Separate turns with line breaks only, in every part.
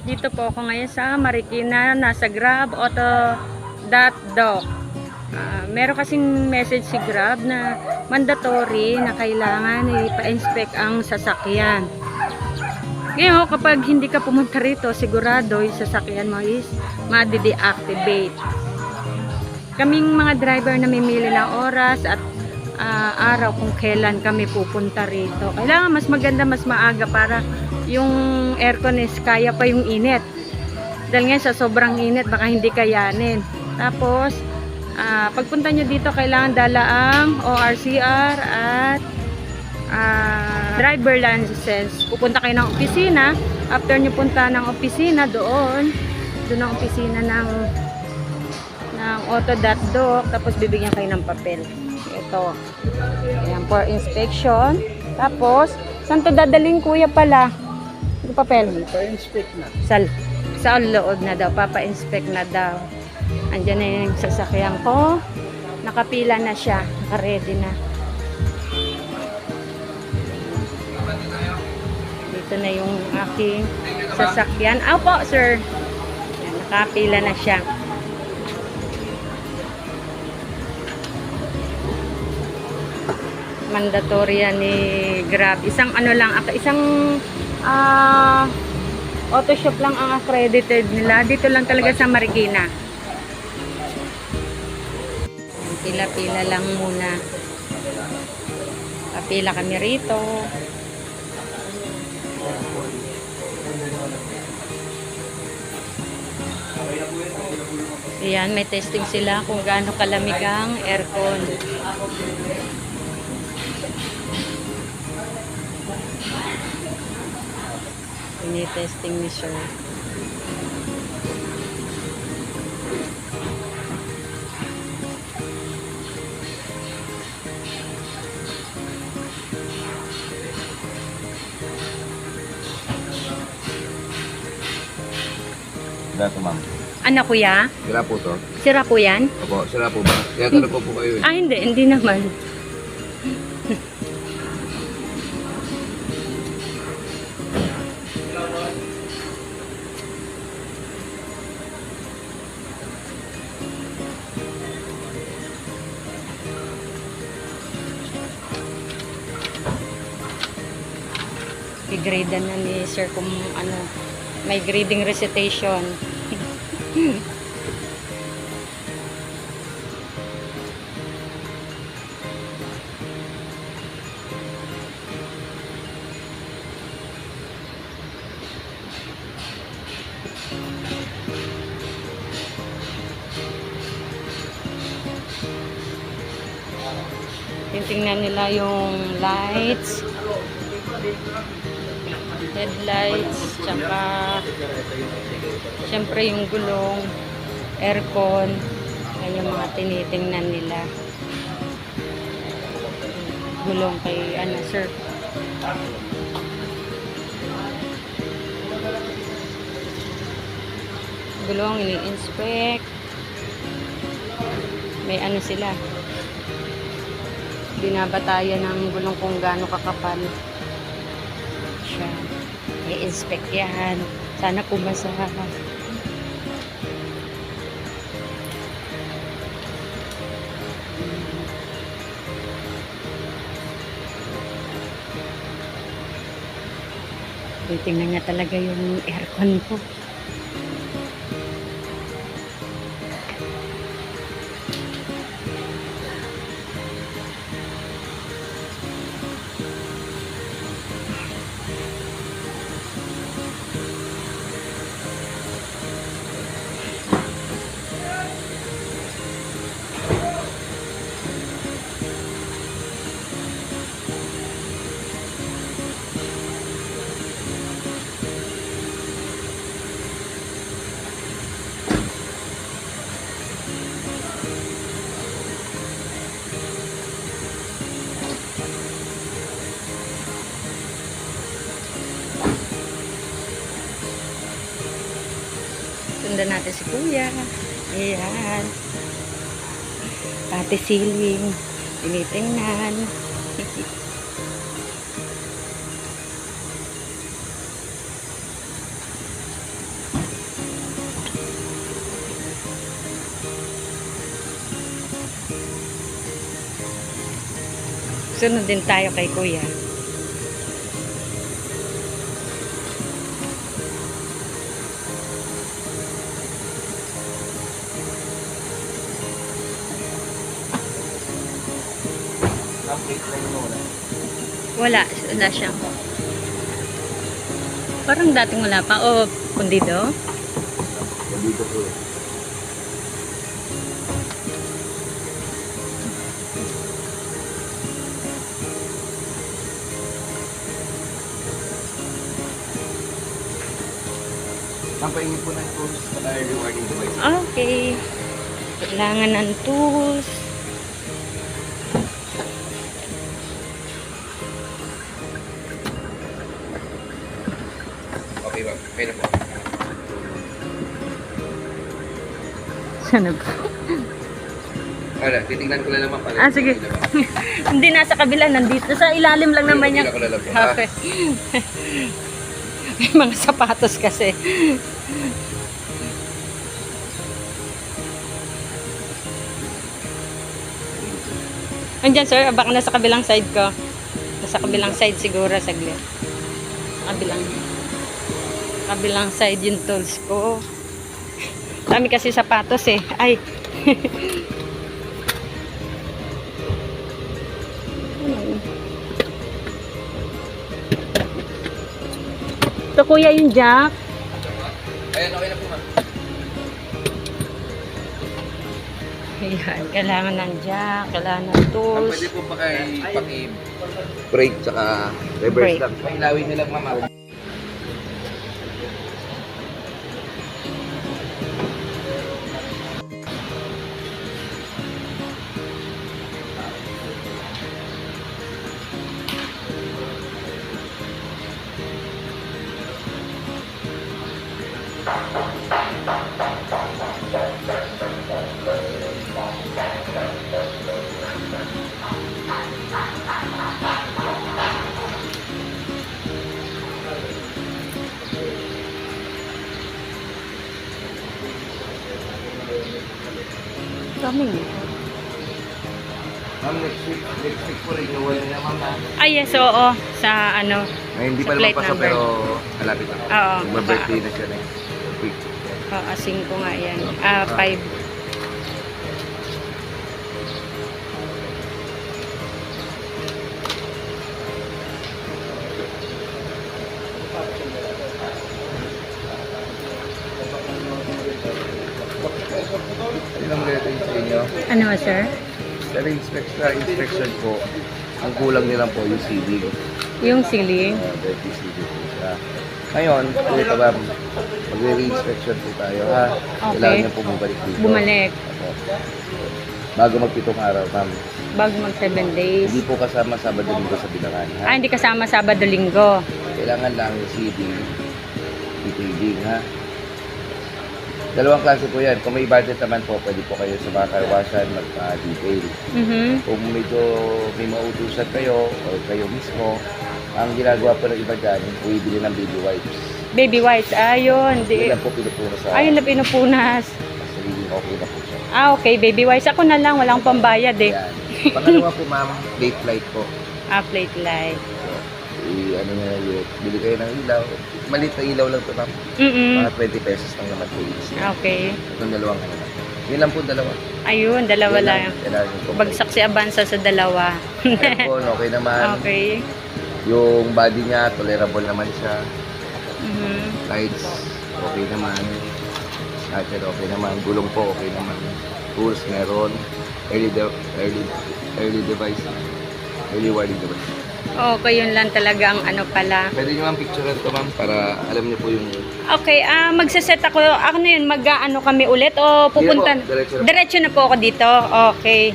Dito po ako ngayon sa Marikina, nasa Grab Auto.doc. Meron kasing message si Grab na mandatory na kailangan ipa-inspect ang sasakyan. Ngayon, kapag hindi ka pumunta rito, sigurado yung sasakyan mo is ma-deactivate. Kaming mga driver na namimili ng oras at araw kung kailan kami pupunta rito. Kailangan mas maganda, mas maaga para yung aircon is kaya pa yung init. Dahil nga sa sobrang init, baka hindi kayanin. Tapos, pagpunta nyo dito, kailangan dala ang ORCR at driver license. Pupunta kayo ng opisina. After nyo punta ng opisina, doon ang opisina ng Auto.doc. Tapos bibigyan kayo ng papel. Ito. Ayan, for inspection. Tapos, saan to dadaling kuya pala? Yung papel.
Pa-inspect na.
Sa loob na daw. Papa-inspect na daw. Andyan na yung sasakyan ko. Nakapila na siya. Naka-ready na. Dito na yung aking sasakyan. Opo, sir. Nakapila na siya. Mandatory yan ni Grab. Isang ano lang, isang auto shop lang ang accredited nila. Dito lang talaga sa Marikina. Pila-pila lang muna. Papila kami rito. Ayan, may testing sila kung gaano kalamig ang aircon. Ini-testing ni sir.
Sira to, ma'am.
Ano kuya?
Sira po to.
Sira po yan?
Opo, sira po ba? Kaya tanong po kayo.
Hindi naman. I-grade na ni sir kung ano, may grading recitation. Tingnan nila yung lights, headlights, tsaka syempre yung gulong, aircon. Yan yung mga tinitingnan nila. Gulong kay ano sir. Gulong ini-inspect. May ano sila, binabatayan ng gulong kung gaano kakapal siya. I-inspect yan. Sana pumasa. Tingnan niya talaga yung aircon ko. Sundan natin si Kuya. Ayan. Pati siling. Tinitingnan. Sunod din tayo kay kuya. Wala siyang. Parang dating wala pa. O, kundido.
Dito po. Papaingin po ng tools para rewarding device.
Okay. Kailangan ng tools.
Okay ba? Okay na po.
Sana ba?
Wala, titignan ko na naman pala.
Ah, sige. Hindi nasa kabila, nandito. Sa ilalim lang naman niya.
Ko na lang po.
Okay. May mga sapatos kasi. Andyan sir, baka nasa kabilang side ko. Nasa kabilang side siguro, saglit. Kabilang side yung tools ko. Dami kasi sapatos eh. Ay. Ito kuya yung jack.
Ayan, okay na po ma'am.
Ayan, kailangan ng jack, kailangan ng tools.
Pwede po ba kayo paki-brake tsaka reverse
Brake.
lang. Pailawin nyo lang ma'am.
Kaming.
Ma'am, next week po renewal na ma'am na.
Ay, yes, oo. Sa ano.
Ay, hindi
Sa
pa naman
plate
pasok
number.
pero malapit na.
Oo.
Mag-birthday na siya next week.
Oo, 5 nga yan. 5.
Ilang letter sa inyo?
Ano ba, sir?
Pero inspection po, ang kulang nilang po yung sealing.
Yung ceiling.
Dirty sealing po siya. Ngayon, ito ba, mag-re-inspection po tayo ha.
Okay.
Kailangan niya po bumalik dito.
Bumalik.
Opo. Bago mag-pitong araw, ma'am.
Bago mag 7 days.
Hindi po kasama Sabado Linggo sa bilangan ha.
Ah, hindi kasama Sabado Linggo.
Kailangan lang yung sealing, detailing ha. Dalawang klase po yan. Kung may budget naman po, pwede po kayo sa mga karwasan magpa-detail.
Mhm.
Kung medyo may mautusan kayo o kayo mismo, ang ginagawa po ng iba dyan, bumibili ng baby wipes.
Baby whites. Ayun.
Hindi
Di.
lang po pinupunas sa
Ayun na pinupunas.
sarili, okay na po siya.
Ah, okay. Baby whites. Ako na lang. Walang pambayad eh.
Yan. Pangalawa po ma'am, late flight po.
Ah, plate light.
So, ano na yun, bili kayo ng ilaw. Maliit na ilaw lang ito ma'am.
Mm-mm.
Mga 20 pesos lang naman po each.
Okay.
Itong dalawang ano lang. Yun lang po dalawa.
Ayun, dalawa
Yan
lang.
Kailangan yung
Bagsak si Avanza sa dalawa.
Aircon, okay naman.
Okay.
Yung body niya, tolerable naman siya.
Mhm.
Lights, okay naman. Starter, okay naman. Gulong po, okay naman. Tools, meron. Early device. Early warning device.
Okay, yun lang talaga ang ano pala.
Pwede nyo ang picture ito ma'am para alam niyo po yung...
Okay, magsaset ako. Ako na yun, mag-ano kami ulit o pupunta?
Hindi po, diretso na po.
Diretso na po ako dito. Okay.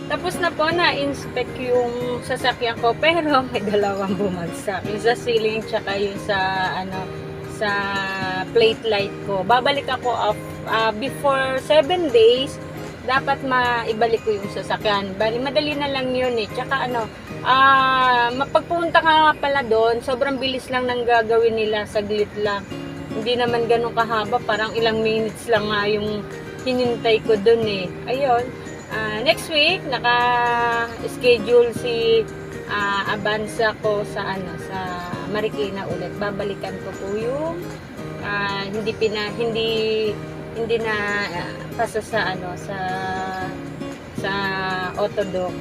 Tapos na po na-inspect yung sasakyan ko pero may dalawang bumagsak. Yung sa ceiling tsaka yung sa ano sa plate light ko. Babalik ako before 7 days. Dapat maibalik ko yung sasakyan. Bali, madali na lang yun eh. Tsaka ano, mapagpunta ka nga pala doon, sobrang bilis lang ng gagawin nila, saglit lang. Hindi naman ganun kahaba, parang ilang minutes lang nga yung hinintay ko doon eh. Ayun. Next week, naka-schedule si Avanza ko sa Marikina ulit. Babalikan ko po yung hindi na pasa sa sa Autodoc.